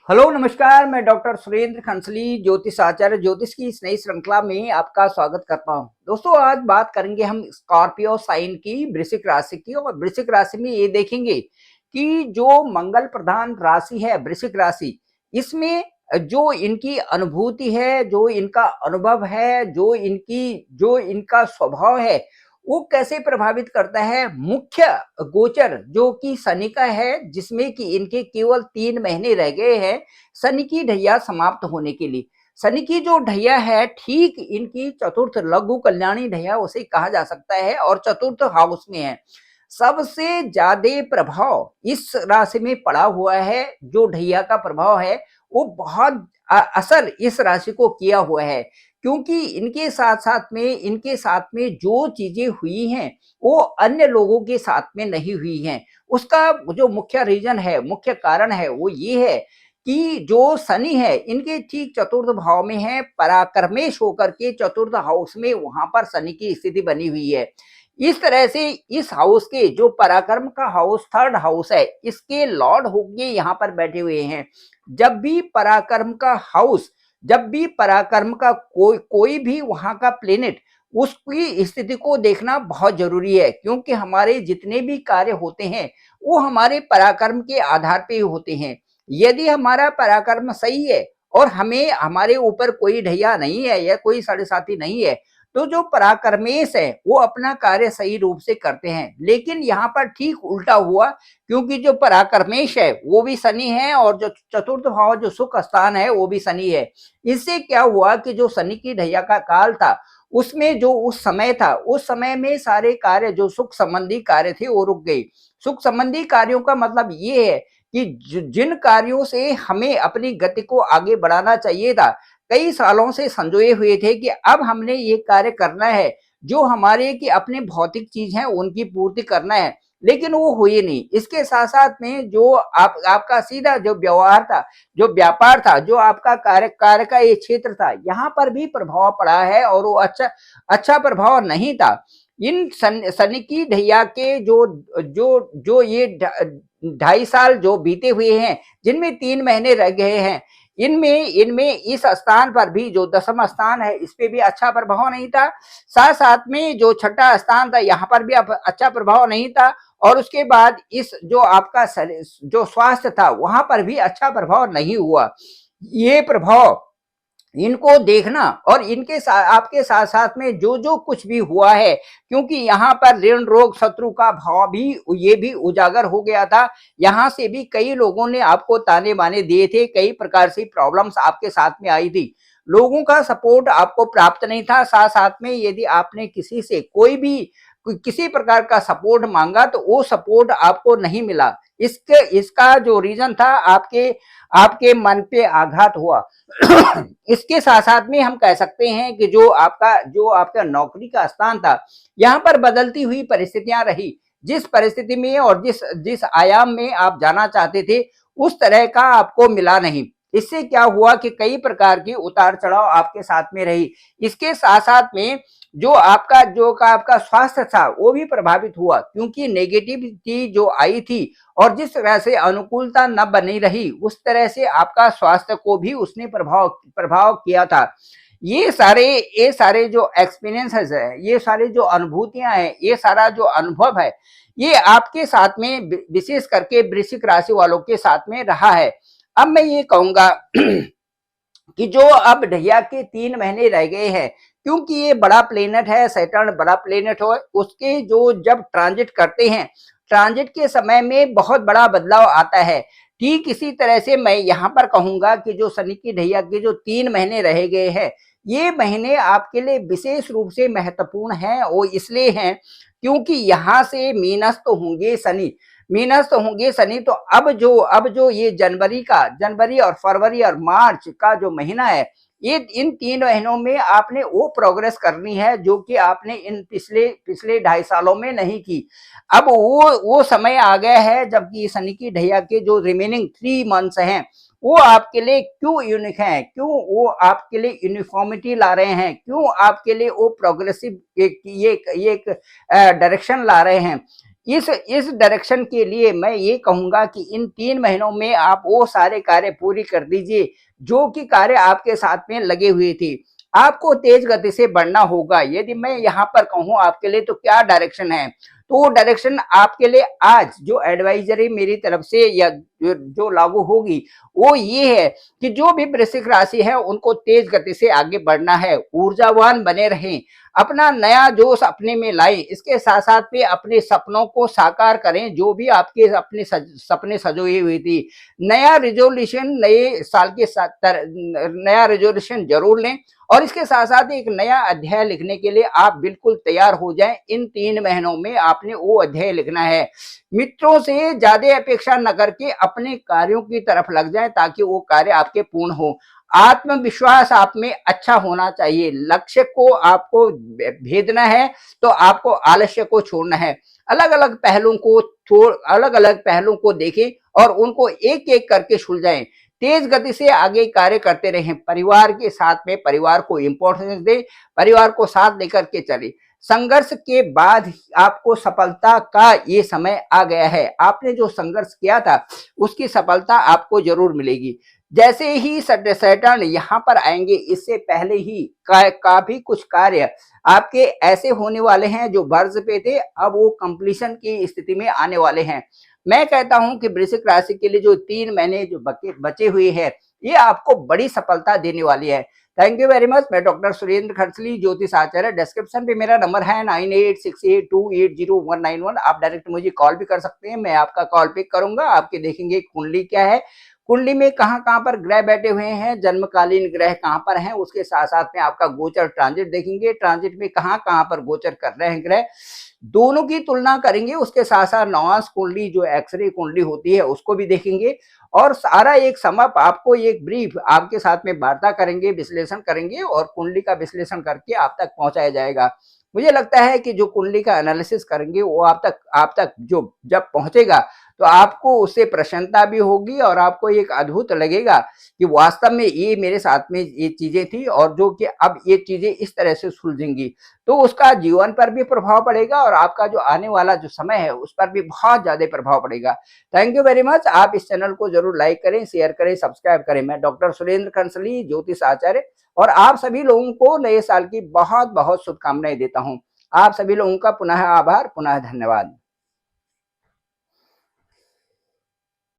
Hello नमस्कार। मैं doctor Surendra खंसली ज्योतिष आचार्य ज्योतिष की इस नई श्रृंखला में आपका स्वागत करता हूं। दोस्तों, आज बात करेंगे हम स्कॉर्पियो साइन की, वृश्चिक राशि की। और वृश्चिक राशि में ये देखेंगे कि जो मंगल प्रधान राशि है वृश्चिक राशि, इसमें जो इनकी अनुभूति है, जो इनका अनुभव है, जो इनका स्वभाव है, वो कैसे प्रभावित करता है। मुख्य गोचर जो कि शनि का है, जिसमें कि इनके केवल 3 महीने रह गए हैं शनि की ढैया समाप्त होने के लिए। शनि की जो ढैया है, ठीक इनकी चतुर्थ लघु कल्याणी ढैया उसे कहा जा सकता है, और चतुर्थ हाउस में है। सबसे ज्यादा प्रभाव इस राशि में पड़ा हुआ है। जो ढैया का प्रभाव है वो बहुत असर इस राशि को किया हुआ है, क्योंकि इनके साथ में जो चीजें हुई हैं वो अन्य लोगों के साथ में नहीं हुई हैं। उसका जो मुख्य रीजन है, मुख्य कारण है, वो ये है कि जो शनि है इनके ठीक चतुर्थ भाव में है, पराक्रमेश होकर के चतुर्थ हाउस में वहां पर शनि की स्थिति बनी हुई है। इस तरह से इस हाउस के जो पराक्रम का हाउस थर्ड हाउस है, इसके लॉर्ड होके यहाँ पर बैठे हुए हैं। जब भी पराक्रम का हाउस, जब भी पराक्रम का कोई भी वहां का प्लेनेट, उसकी स्थिति को देखना बहुत जरूरी है, क्योंकि हमारे जितने भी कार्य होते हैं वो हमारे पराक्रम के आधार पे ही होते हैं। यदि हमारा पराक्रम सही है और हमें हमारे ऊपर कोई ढैया नहीं है या कोई साढ़े साथी नहीं है, तो जो पराक्रमेश है वो अपना कार्य सही रूप से करते हैं। लेकिन यहाँ पर ठीक उल्टा हुआ, क्योंकि जो पराक्रमेश है वो भी शनि है, और जो चतुर्थ भाव जो सुख स्थान है वो भी शनि है। इससे क्या हुआ कि जो शनि की ढैया का काल था, उसमें जो उस समय था, उस समय में सारे कार्य जो सुख संबंधी कार्य थे वो रुक गए। सुख संबंधी कार्यों का मतलब ये है कि जिन कार्यों से हमें अपनी गति को आगे बढ़ाना चाहिए था, कई सालों से संजोए हुए थे कि अब हमने ये कार्य करना है, जो हमारे की अपने भौतिक चीज है उनकी पूर्ति करना है, लेकिन वो हुई नहीं। इसके साथ साथ में जो आपका सीधा जो व्यवहार था, जो व्यापार था, जो आपका कार्य का ये क्षेत्र था, यहाँ पर भी प्रभाव पड़ा है, और वो अच्छा अच्छा प्रभाव नहीं था। इन शनि की ढैया के जो जो जो ये 2.5 साल जो बीते हुए हैं, जिनमें 3 महीने रह गए हैं, इनमें इनमें इस स्थान पर भी जो दसम स्थान है, इस पे भी अच्छा प्रभाव नहीं था। साथ साथ में जो छठा स्थान था, यहाँ पर भी अच्छा प्रभाव नहीं था। और उसके बाद इस जो आपका जो स्वास्थ्य था, वहां पर भी अच्छा प्रभाव नहीं हुआ। ये प्रभाव इनको देखना, और आपके साथ साथ में जो जो कुछ भी हुआ है, क्योंकि यहाँ पर ऋण रोग शत्रु का भाव भी ये भी उजागर हो गया था। यहाँ से भी कई लोगों ने आपको ताने बाने दिए थे, कई प्रकार से प्रॉब्लम्स आपके साथ में आई थी। लोगों का सपोर्ट आपको प्राप्त नहीं था। साथ साथ में यदि आपने किसी से किसी प्रकार का सपोर्ट मांगा, तो वो सपोर्ट आपको नहीं मिला। इसका जो रीजन था, आपके आपके मन पे आघात हुआ। इसके साथ साथ में हम कह सकते हैं कि जो आपका नौकरी का स्थान था, यहाँ पर बदलती हुई परिस्थितियां रही। जिस परिस्थिति में और जिस जिस आयाम में आप जाना चाहते थे, उस तरह का आपको मिला नहीं। इससे क्या हुआ कि कई प्रकार की उतार चढ़ाव आपके साथ में रही। इसके साथ साथ में जो आपका स्वास्थ्य था वो भी प्रभावित हुआ, क्योंकि नेगेटिविटी जो आई थी और जिस तरह से अनुकूलता न बनी रही, उस तरह से आपका स्वास्थ्य को भी उसने प्रभाव प्रभाव किया था। ये सारे जो एक्सपीरियंसेस है, ये सारे जो अनुभूतियां हैं, ये सारा जो अनुभव है, ये आपके साथ में विशेष करके वृश्चिक राशि वालों के साथ में रहा है। अब मैं ये कहूंगा कि जो अब ढैया के 3 महीने रह गए हैं, क्योंकि ये बड़ा प्लेनेट है, सैटर्न बड़ा प्लेनेट हो, उसके जो जब ट्रांजिट करते हैं, ट्रांजिट के समय में बहुत बड़ा बदलाव आता है। ठीक इसी तरह से मैं यहाँ पर कहूंगा कि जो शनि की ढैया के जो 3 महीने रह गए हैं, ये महीने आपके लिए विशेष रूप से महत्वपूर्ण हैं। वो इसलिए हैं क्योंकि यहाँ से मीनस्थ होंगे शनि। तो अब जो ये जनवरी और फरवरी और मार्च का जो महीना है, ये इन 3 महीनों में आपने वो प्रोग्रेस करनी है जो कि आपने इन पिछले पिछले 2.5 सालों में नहीं की। अब वो समय आ गया है जबकि शनि की ढैया के जो रिमेनिंग 3 मंथ्स हैं, वो आपके लिए क्यों यूनिक हैं, क्यों वो आपके लिए यूनिफॉर्मिटी ला रहे हैं, क्यों आपके लिए वो प्रोग्रेसिव एक डायरेक्शन ला रहे हैं। इस डायरेक्शन के लिए मैं ये कहूंगा कि इन 3 महीनों में आप वो सारे कार्य पूरी कर दीजिए जो कि कार्य आपके साथ में लगे हुए थे। आपको तेज गति से बढ़ना होगा। यदि मैं यहाँ पर कहूँ आपके लिए तो क्या डायरेक्शन है, तो वो डायरेक्शन आपके लिए आज जो एडवाइजरी मेरी तरफ से या जो लागू होगी वो ये है कि जो भी वृश्चिक राशि है उनको तेज गति से आगे बढ़ना है, ऊर्जावान बने रहें, अपना नया जोश अपने में लाएं, इसके साथ साथ में अपने सपनों को साकार करें, जो भी आपके अपने सपने सजोए हुए थी। नया रिजोल्यूशन नए साल के साथ नया रिजोल्यूशन जरूर लें और इसके साथ साथ एक नया अध्याय लिखने के लिए आप बिल्कुल तैयार हो जाएं। इन 3 महीनों में आपने वो अध्याय लिखना है। मित्रों से ज्यादा अपेक्षा न करके अपने कार्यों की तरफ लग जाएं ताकि वो कार्य आपके पूर्ण हो। आत्मविश्वास आप में अच्छा होना चाहिए। लक्ष्य को आपको भेदना है तो आपको आलस्य को छोड़ना है। अलग अलग पहलुओं को अलग अलग पहलुओं को देखें और उनको एक एक करके सुलझाएं। तेज गति से आगे कार्य करते रहें। परिवार के साथ में परिवार को इंपॉर्टेंस दें, परिवार को साथ लेकर के चले। संघर्ष के बाद आपको सफलता का ये समय आ गया है। आपने जो संघर्ष किया था उसकी सफलता आपको जरूर मिलेगी। जैसे ही सैटर्न यहाँ पर आएंगे इससे पहले ही काफी कुछ कार्य आपके ऐसे होने वाले हैं जो वर्ष पे थे, अब वो कंप्लीशन की स्थिति में आने वाले हैं। मैं कहता हूं कि वृश्चिक राशि के लिए जो 3 महीने जो बचे हुए हैं ये आपको बड़ी सफलता देने वाली है। Thank you very much. मैं डॉक्टर सुरेंद्र खरसली, ज्योतिष आचार्य। डिस्क्रिप्शन पे मेरा नंबर है 9868280191। आप डायरेक्ट मुझे कॉल भी कर सकते हैं, मैं आपका कॉल पिक करूंगा। आपके देखेंगे कुंडली क्या है, कुंडली में कहाँ कहाँ पर ग्रह बैठे हुए हैं, जन्मकालीन ग्रह कहाँ पर हैं, उसके साथ साथ में आपका गोचर ट्रांजिट देखेंगे, ट्रांजिट में कहाँ कहाँ पर गोचर कर रहे हैं ग्रह, दोनों की तुलना करेंगे। उसके साथ साथ नवांश कुंडली जो एक्सरे कुंडली होती है उसको भी देखेंगे और सारा एक समअप आपको एक ब्रीफ आपके साथ में वार्ता करेंगे, विश्लेषण करेंगे और कुंडली का विश्लेषण करके आप तक पहुंचाया जाएगा। मुझे लगता है कि जो कुंडली का एनालिसिस करेंगे वो आप तक जो जब पहुंचेगा तो आपको उससे प्रसन्नता भी होगी और आपको एक अद्भुत लगेगा कि वास्तव में ये मेरे साथ में ये चीजें थी और जो कि अब ये चीजें इस तरह से सुलझेंगी। तो उसका जीवन पर भी प्रभाव पड़ेगा और आपका जो आने वाला जो समय है उस पर भी बहुत ज्यादा प्रभाव पड़ेगा। Thank you very much. आप इस चैनल को जरूर लाइक करें, शेयर करें, सब्सक्राइब करें। मैं डॉक्टर सुरेंद्र खंसली, ज्योतिष आचार्य, और आप सभी लोगों को नए साल की बहुत बहुत शुभकामनाएं देता हूं। आप सभी लोगों का पुनः आभार, पुनः धन्यवाद।